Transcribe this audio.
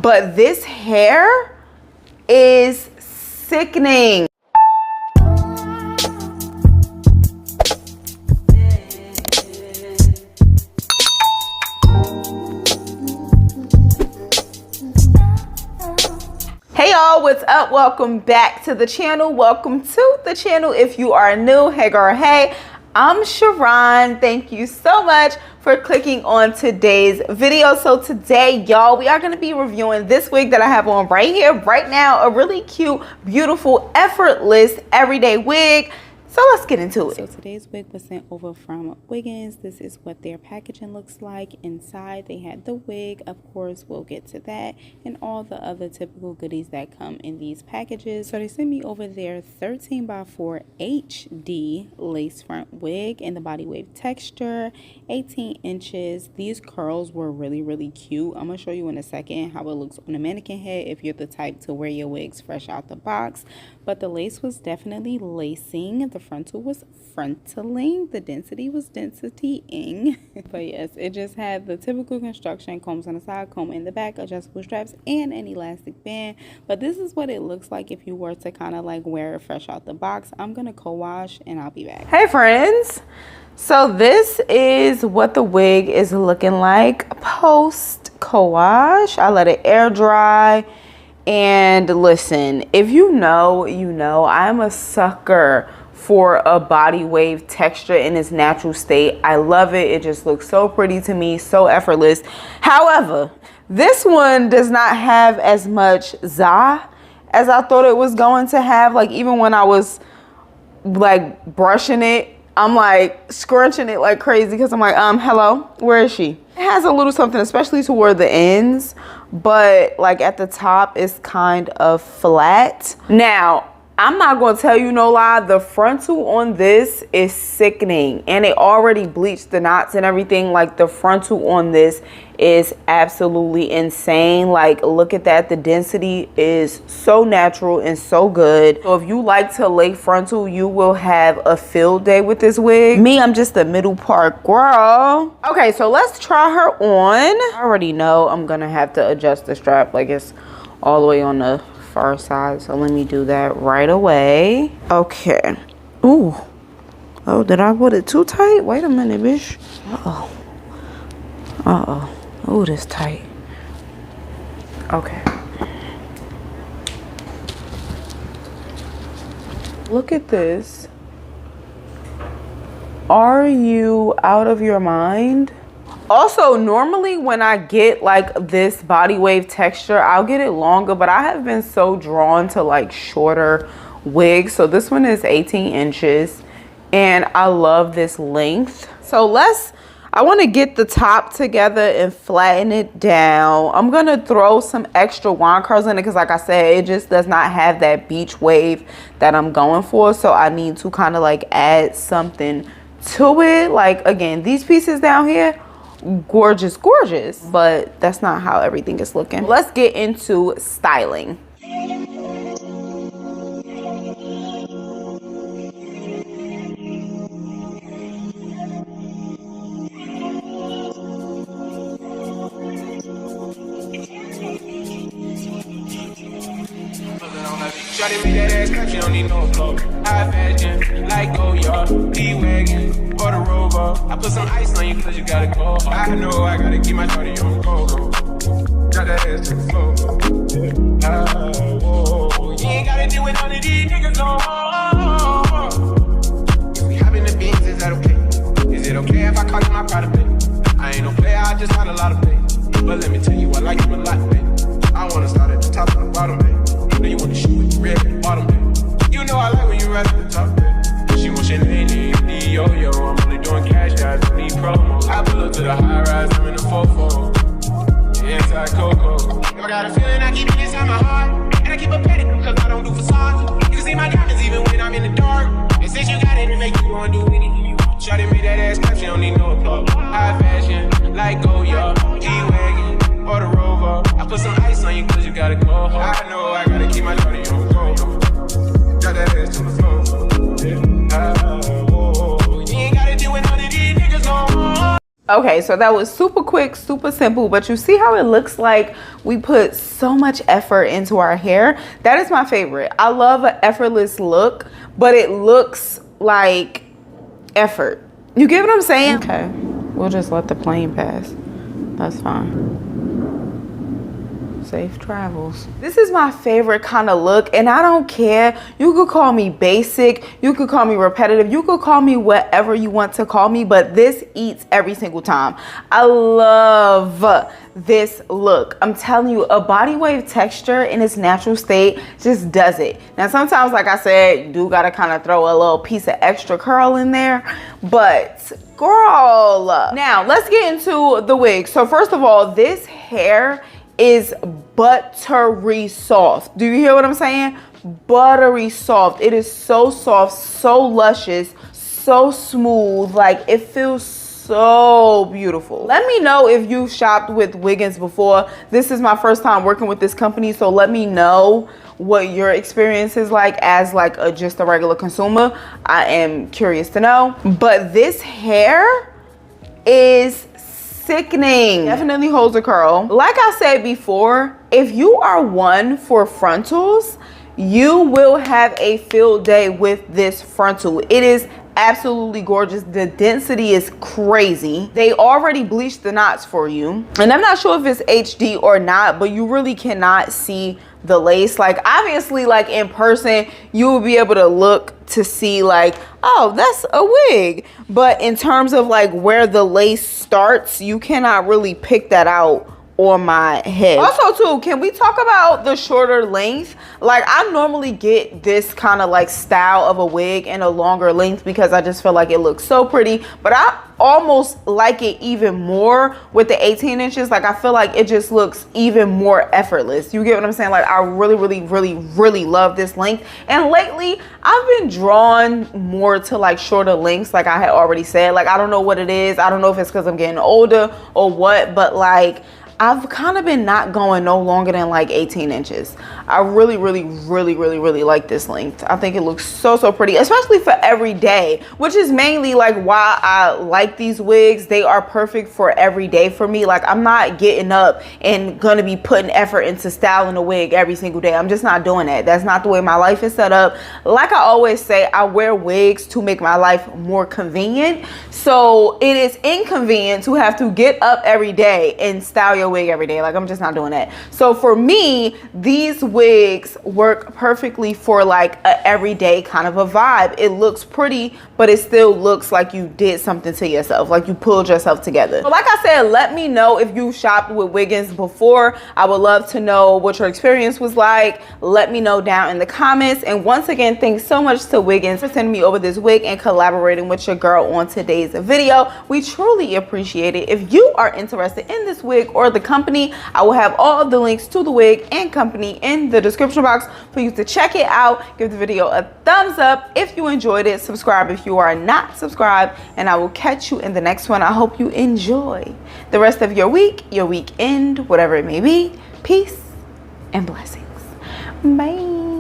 but this hair is sickening. Hey y'all, what's up? Welcome back to the channel. Welcome to the channel if you are new. Hey girl, hey, I'm Sharon. Thank you so much for clicking on today's video. So today, y'all, we are going to be reviewing this wig that I have on right here, right now. A really cute, beautiful, effortless everyday wig. So let's get into it. So today's wig was sent over from Wiggins. This is what their packaging looks like. Inside they had the wig, of course we'll get to that, and all the other typical goodies that come in these packages. So they sent me over their 13x4 HD lace front wig in the body wave texture, 18 inches. These curls were really cute. I'm gonna show you in a second how it looks on a mannequin head if you're the type to wear your wigs fresh out the box. But the lace was definitely lacing. The frontal was frontaling. The density was densitying. But yes, it just had the typical construction: combs on the side, comb in the back, adjustable straps, and an elastic band. But this is what it looks like if you were to kind of like wear it fresh out the box. I'm gonna co-wash and I'll be back. Hey friends, so this is what the wig is looking like post co-wash. I let it air dry. And listen, if you know, you know, I'm a sucker for a body wave texture in its natural state. I love it. It just looks so pretty to me, so effortless. However, this one does not have as much za as I thought it was going to have. Like, even when I was like brushing it, I'm like scrunching it like crazy because I'm like, hello, where is she? It has a little something, especially toward the ends, but like at the top it's kind of flat. Now, I'm not gonna tell you no lie, the frontal on this is sickening, and it already bleached the knots and everything. Like, the frontal on this is absolutely insane. Like, look at that. The density is so natural and so good. So if you like to lay frontal, you will have a field day with this wig. Me, I'm just the middle part girl. Okay, so let's try her on. I already know I'm gonna have to adjust the strap, like it's all the way on the far side, so let me do that right away. Okay. Ooh. Oh, did I put it too tight? Wait a minute, bitch. Oh, this tight. Okay. Look at this. Are you out of your mind? Also, normally when I get like this body wave texture, I'll get it longer, but I have been so drawn to like shorter wigs. So this one is 18 inches and I love this length. So I want to get the top together and flatten it down. I'm going to throw some extra wand curls in it because, like I said, it just does not have that beach wave that I'm going for. So I need to kind of like add something to it. Like, again, these pieces down here, gorgeous, but that's not how everything is looking. Let's get into styling. Shawty made that ass clap, she don't need no flow. High fashion, like go yard, D-Wagon, or the Rover. I put some ice on you cause you gotta go. I know I gotta keep my shawty on go. Drop that ass to the floor. Whoa. You ain't gotta deal with none of these niggas no more. If we hop in the beans, is that okay? Is it okay if I call you my pride play? I ain't no player, I just had a lot of play. But let me tell you, I like you a lot, man. I wanna start at the top and the bottom, man. You know you want to shoot with the red at the bottom, man. You know I like when you right at the top, man. She wants your name, yo-yo. I'm only doing cash guys, don't need promos. I pull up to the high rise, I'm in the 4-4. Inside Coco. I got a feeling I keep it inside my heart. And I keep a petting cause I don't do facades. You can see my diamonds even when I'm in the dark. And since you got it, it make you wanna do anything you want. Shawty made that ass clap, she don't need no applause. High fashion, like go, yo. G-Wagon, or the Rover. Okay, so that was super quick, super simple, but you see how it looks like we put so much effort into our hair? That is my favorite. I love an effortless look, but it looks like effort. You get what I'm saying? Okay, we'll just let the plane pass. That's fine. Safe travels. This is my favorite kind of look, and I don't care. You could call me basic, you could call me repetitive, you could call me whatever you want to call me, but this eats every single time. I love this look. I'm telling you, a body wave texture in its natural state just does it. Now sometimes, like I said, you do gotta kind of throw a little piece of extra curl in there, but girl. Now let's get into the wig. So first of all, this hair is buttery soft. Do you hear what I'm saying? Buttery soft. It is so soft, so luscious, so smooth. Like, it feels so beautiful. Let me know if you've shopped with Wiggins before. This is my first time working with this company, so let me know what your experience is like as like just a regular consumer. I am curious to know. But this hair is sickening. Definitely holds a curl. Like I said before, if you are one for frontals, you will have a field day with this frontal. It is absolutely gorgeous. The density is crazy. They already bleached the knots for you, and I'm not sure if it's HD or not, but you really cannot see the lace. Like, obviously, like in person you will be able to look to see like, oh, that's a wig, but in terms of like where the lace starts, you cannot really pick that out on my head. Also too, can we talk about the shorter length? Like, I normally get this kind of like style of a wig in a longer length because I just feel like it looks so pretty, but I almost like it even more with the 18 inches. Like, I feel like it just looks even more effortless. You get what I'm saying? Like, I really love this length, and lately I've been drawn more to like shorter lengths, like I had already said. Like, I don't know what it is. I don't know if it's because I'm getting older or what, but like, I've kind of been not going no longer than like 18 inches. I really like this length. I think it looks so pretty, especially for every day, which is mainly like why I like these wigs. They are perfect for every day for me. Like, I'm not getting up and gonna be putting effort into styling a wig every single day. I'm just not doing that. That's not the way my life is set up. Like I always say, I wear wigs to make my life more convenient. So it is inconvenient to have to get up every day and style your wig every day. Like, I'm just not doing that. So for me, these wigs work perfectly for like a everyday kind of a vibe. It looks pretty, but it still looks like you did something to yourself, like you pulled yourself together. So like I said, let me know if you shopped with Wiggins before. I would love to know what your experience was like. Let me know down in the comments. And once again, thanks so much to Wiggins for sending me over this wig and collaborating with your girl on today's video. We truly appreciate it. If you are interested in this wig or the company, I will have all of the links to the wig and company in the description box for you to check it out. Give the video a thumbs up if you enjoyed it. Subscribe if you are not subscribed, and I will catch you in the next one. I hope you enjoy the rest of your week, your weekend, whatever it may be. Peace and blessings. Bye.